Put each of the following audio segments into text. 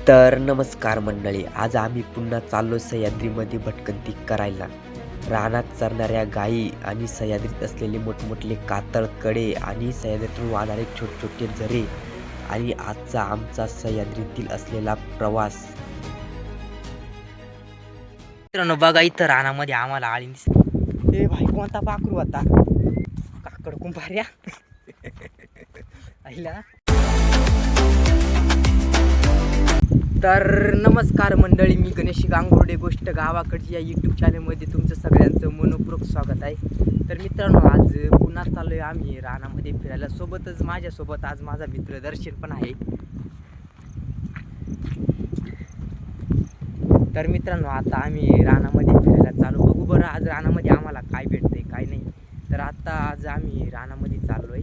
तर नमस्कार मंडळी, आज आम्ही पुन्हा चाललो सह्याद्रीमध्ये भटकंती करायला. रानात चरणाऱ्या गायी आणि सह्याद्रीत असलेले मोठमोठे कातळ कडे आणि सह्याद्रीतून वाहणारे छोटे झरे आणि आजचा आमचा सह्याद्रीतील असलेला प्रवास. मित्रांनो बघा, इथं रानामध्ये आम्हाला आळी दिसते. ए भाई, कोणता पाखरू होता? काकड कुंभार्या आईला. तर नमस्कार मंडळी, मी गणेश गांगुर्डे गोष्ट गावाकडची या यूट्यूब चॅनलमध्ये तुमचं सगळ्यांचं मनपूर्वक स्वागत आहे. तर मित्रांनो, आज पुन्हा चाललोय आम्ही रानामध्ये फिरायला. सोबतच माझ्यासोबत आज माझा मित्र दर्शन पण आहे. तर मित्रांनो, आता आम्ही रानामध्ये फिरायला चालू. बघू बरं आज रानामध्ये आम्हाला काय भेटतंय काय नाही. तर आता आज आम्ही रानामध्ये चाललोय.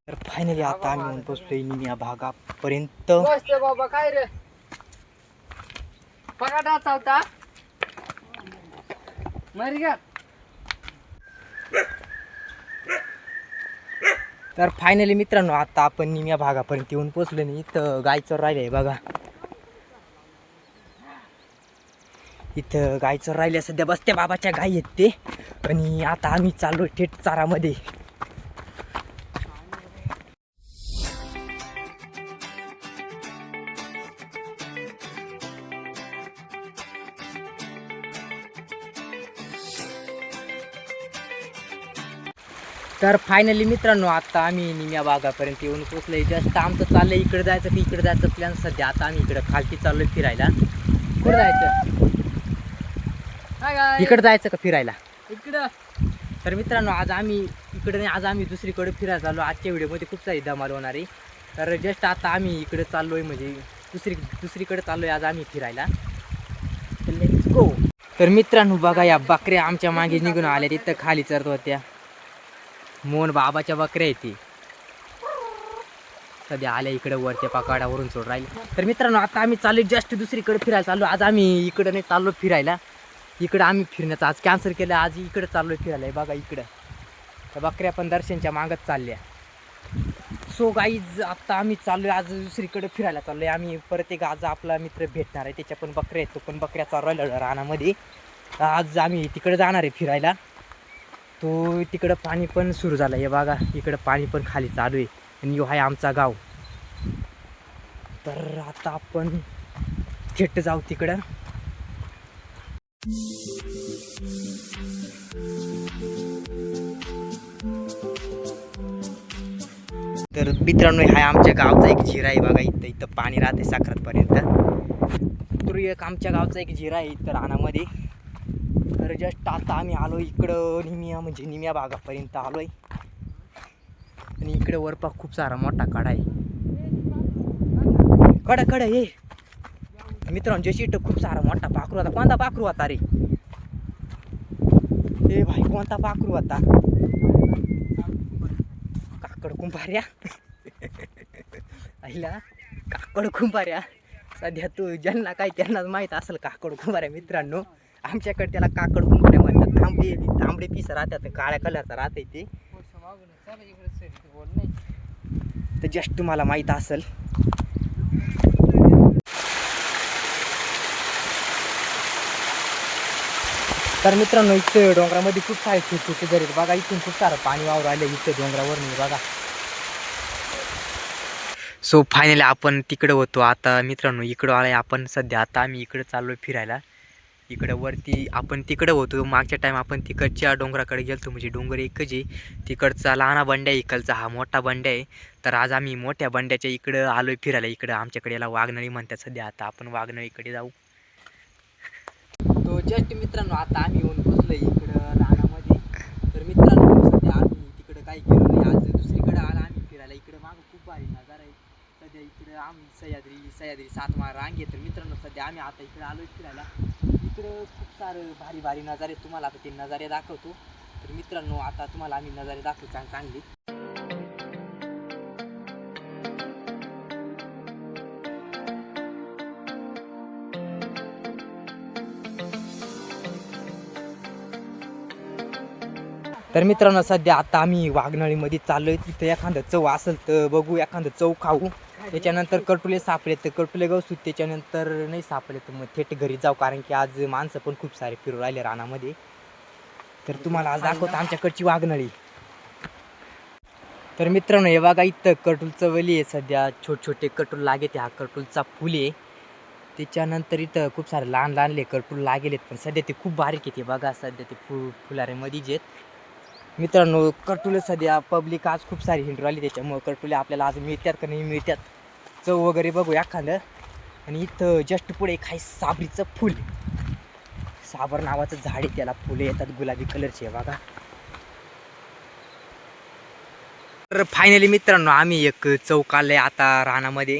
तर फायनली आता आम्ही येऊन पोचलोय निम्या भागापर्यंत. बाबा काय रे पगाडा चावता मर गया. तर फायनली मित्रांनो, आता आपण निम्या भागापर्यंत येऊन पोचलो. नाही इथं गायचं राहिलंय बघा. इथं गायचं राहिले, सध्या बसत्या बाबाच्या गाई आहेत ते. आणि आता आम्ही चाललोय थेट चारामध्ये. तर फायनली मित्रांनो, आता आम्ही निम्या भागापर्यंत येऊन पोचलोय. जस्ट आमचं चाललंय इकडे जायचं की इकडे जायचं प्लॅन सध्या. आता आम्ही इकडे खालती चाललोय फिरायला. कुठं जायचं? इकडे जायचं का फिरायला? इकडं. तर मित्रांनो, आज आम्ही इकडे नाही, आज आम्ही दुसरीकडे फिरायला चाललो. आजच्या व्हिडिओमध्ये खूप सारी धमाल होणार आहे. तर जस्ट आता आम्ही इकडे चाललोय, म्हणजे दुसरीकडे चाललोय आज आम्ही फिरायला. Let's go. तर मित्रांनो बघा, या बकऱ्या आमच्या मागे निघून आल्या. तिथं खाली चरत होत्या. मोहन बाबाच्या बकऱ्या आहेत ती. सध्या आल्या इकडे वरच्या पाकाडावरून सोड राहिले. तर मित्रांनो, आता आम्ही चाललोय जस्ट दुसरीकडे फिरायला चाललो. आज आम्ही इकडे नाही चाललो फिरायला. इकडं आम्ही फिरण्याचं आज कॅन्सल केलं. आज इकडे चाललोय फिरायला. बघा इकडं त्या बकऱ्या पण दर्शनच्या मागत चालल्या. सो गाईज, आता आम्ही चाललोय आज दुसरीकडे फिरायला चाललोय आम्ही. परत एक आज आपला मित्र भेटणार आहे, त्याच्या पण बकऱ्या आहेत. तो पण बकऱ्या चालवायला रानामध्ये. आज आम्ही तिकडे जाणार आहे फिरायला. तो तिकडं पाणी पण सुरू झालं आहे बघा. इकडं पाणी पण खाली चालू आहे. आणि यो आहे आमचा गाव. तर आता आपण थेट जाऊ तिकडं. तर मित्रांनो, हा आमच्या गावचा एक जिरा आहे बघा. इथं पाणी राहते साखरातपर्यंत. तर एक आमच्या गावचा एक जिरा आहे इथं रानामध्ये. तर जस्ट आता आम्ही आलो इकडं निम्या भागापर्यंत आलोय. आणि इकडे वरपा खूप सारा मोठा कडा आहे. कडा ये मित्रांनो, जशी इथं खूप सारा मोठा पाखरू होता. कोणता पाखरू होता रे? ए भाई, कोणता पाखरू होता? काकड कुंभार्या आईला. काकड कुंभार्या सध्या तू ज्यांना काय त्यांनाच माहीत असेल काकड कुंभार्या. मित्रांनो, आमच्याकडे त्याला काकड कुंभार्या म्हणतात. तांबडे पीस राहतात, काळ्या कलरचा राहते ते. तर जस्ट तुम्हाला माहीत असेल. तर मित्रांनो, इथे डोंगरामध्ये खूप सारे छोटे झरे आहेत बघा. इथून खूप सारं पाणी वावर आलं इथं डोंगरावर नाही बघा. सो फायनली आपण तिकडं होतो. आता मित्रांनो इकडं आलाय आपण सध्या. आता आम्ही इकडं चाललोय फिरायला. इकडं वरती आपण तिकडं होतो मागच्या टाइम. आपण तिकडच्या डोंगराकडे गेलतो, म्हणजे डोंगर एकच आहे. तिकडचा लहाना बंड्या, इकडचा हा मोठा बंड्या आहे. तर आज आम्ही मोठ्या बंड्याच्या इकडं आलोय फिरायला. इकडं आमच्याकडे याला वाघनळी म्हणतात सध्या. आता आपण वाघनळीकडे जाऊ. तो जस्ट मित्रांनो, आता आम्ही येऊन पोचलोय इकडं रानामध्ये. तर मित्रांनो, सध्या आम्ही तिकडं काही गेलो नाही. आज दुसरीकडे आला आम्ही फिरायला. इकडं मागं खूप भारी नजारा आहे. सध्या इकडं आम्ही सह्याद्री 7 रांग आहे. तर मित्रांनो, सध्या आम्ही आता इकडे आलोय फिरायला. इकडं खूप सारं भारी नजारे. तुम्हाला आता ते नजारे दाखवतो. तर मित्रांनो, आता तुम्हाला आम्ही नजारे दाखवतो चांगली. तर मित्रांनो सध्या आता आम्ही वाघनळीमध्ये चाललोय. तिथं एखादं चव असेल तर बघू, एखादं चव खाऊ. त्याच्यानंतर कटुले सापडले तर कटुले गवसू, त्याच्यानंतर नाही सापडले तर मग थेट घरी जाऊ, कारण की आज माणसं पण खूप सारे फिरू राहिले रानामध्ये. तर तुम्हाला आज दाखवतो आमच्याकडची वाघनळी. तर मित्रांनो हे बघा, इथं कटुलचं वली आहे. सध्या छोटे कटूल लागेल, हा कटुलचा फुल आहे. त्याच्यानंतर इथं खूप सारे लहान लहानले कटूल लागेलेत, पण सध्या ते खूप बारीक आहे. ते बघा सध्या ते फुलाऱ्यामध्येच आहेत. मित्रांनो कटुले सध्या पब्लिक आज खूप सारी हिंडू राहिली, त्याच्यामुळं कटुले आपल्याला आज मिळतात का नाही मिळतात चव वगैरे बघू एखादं. आणि इथं जस्ट पुढे एक आहे साबरीचं फुल. साबर नावाचं झाड आहे, त्याला फुले येतात गुलाबी कलरचे बघा. तर फायनली मित्रांनो आम्ही एक चव काढलंय आता रानामध्ये.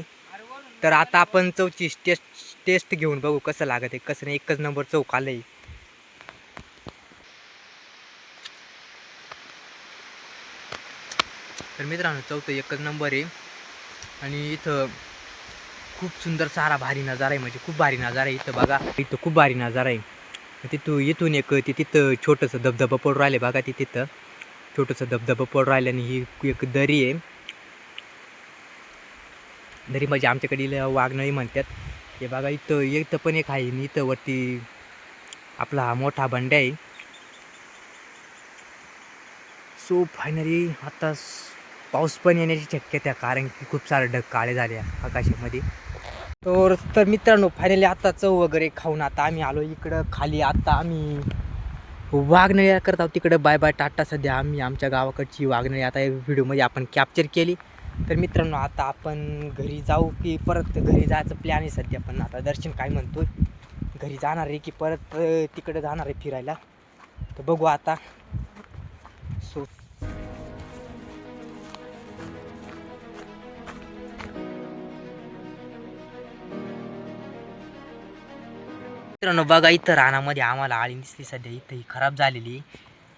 तर आता आपण चवची टेस्ट घेऊन बघू कसं लागत आहे कसं नाही. एकच नंबर चव काढलंय. तर मित्रांनो चौथं एकच नंबर आहे. आणि इथं खूप सुंदर सारा भारी नजारा आहे, म्हणजे खूप भारी नजारा आहे. इथं बघा, इथं खूप भारी नजारा आहे. इथून एक तिथं छोटंसं धबधबा पडून राहिले बघा. तिथं छोटंसं धबधबा पडून राहिलं. आणि ही एक दरी आहे. दरी म्हणजे आमच्याकडे वाघनळी म्हणतात. हे बघा इथं पण एक आहे. आणि इथं वरती आपला हा मोठा बंड्या आहे. सो फायनली आता पाऊस पण येण्याची शक्यता आहे, कारण की खूप सारे ढग काळे झाले आकाशामध्ये. तर मित्रांनो फायनली आता चव वगैरे खाऊन आता आम्ही आलो इकडं खाली. आता आम्ही वाघनळी करत आहोत तिकडं. Bye bye tata. सध्या आम्ही आमच्या गावाकडची वाघनळी आता या व्हिडिओमध्ये आपण कॅप्चर केली. तर मित्रांनो आता आपण घरी जाऊ की परत घरी जायचं प्लॅन आहे सध्या. पण आता दर्शन काय म्हणतोय, घरी जाणार आहे की परत तिकडं जाणार आहे फिरायला, तर बघू आता. सो मित्रांनो बघा, इथं रानामध्ये आम्हाला आळी दिसली सध्या. इथं ही खराब झालेली.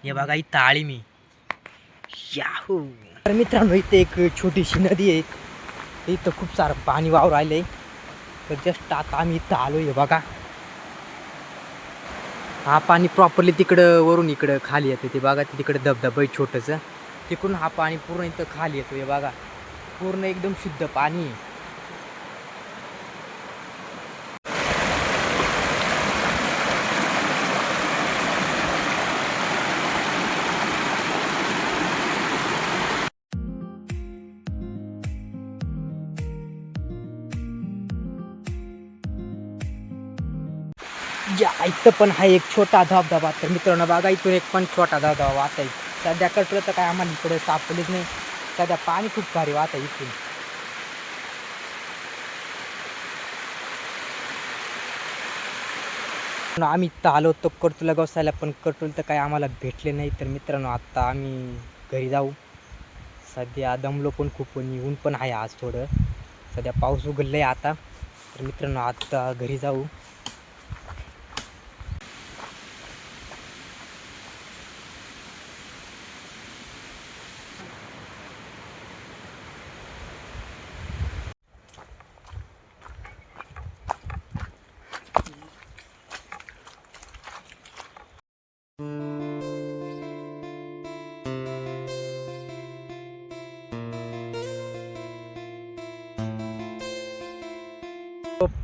हे बघा इथं आळी मी याहू. तर मित्रांनो इथे एक छोटीशी नदी आहे. इथं खूप सारं पाणी वाहू राहिलंय. तर जस्ट आता आम्ही इथं आलो. हे बघा हा पाणी प्रॉपरली तिकडं वरून इकडं खाली येतं. ते बघा तिकडं धबधबा आहे छोटंसं, तिकडून हा पाणी पूर्ण इथं खाली येतो. हे बघा पूर्ण एकदम शुद्ध पाणी आहे. या इथं पण हा एक छोटा धबधबा. तर मित्रांनो बघा इथून एक पण छोटा धबधबा वाहत आहे. सध्या कटलं तर काय आम्हाला इकडे सापडलेच नाही. सध्या पाणी खूप भारी वाहत आहे इथून. आम्ही इथं आलो होतो कटुला गवसायला, पण कटूल तर काय आम्हाला भेटले नाही. तर मित्रांनो आता आम्ही घरी जाऊ. सध्या दमलो पण खूप, ऊन पण आहे आज थोडं. सध्या पाऊस उघडलं आहे आता. तर मित्रांनो आता घरी जाऊ.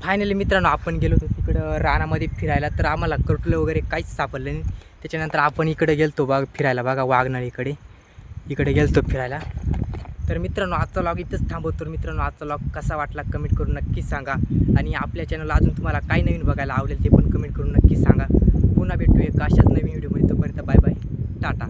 फायनली मित्रांनो आपण गेलो होतो तिकडं रानामध्ये फिरायला. तर आम्हाला कटुले वगैरे काहीच सापडलं नाही. त्याच्यानंतर आपण इकडे गेलतो फिरायला बघा वाघनळीकडे. इकडे गेलतो फिरायला. तर मित्रांनो आजचा व्लॉग इथंच थांबवतो. मित्रांनो आजचा व्लॉग कसा वाटला कमेंट करून नक्कीच सांगा. आणि आपल्या चॅनलला अजून तुम्हाला काय नवीन बघायला आवडेल ते पण कमेंट करून नक्कीच सांगा. पुन्हा भेटू एक अशाच नवीन व्हिडिओमध्ये. तोपर्यंत बाय बाय टाटा.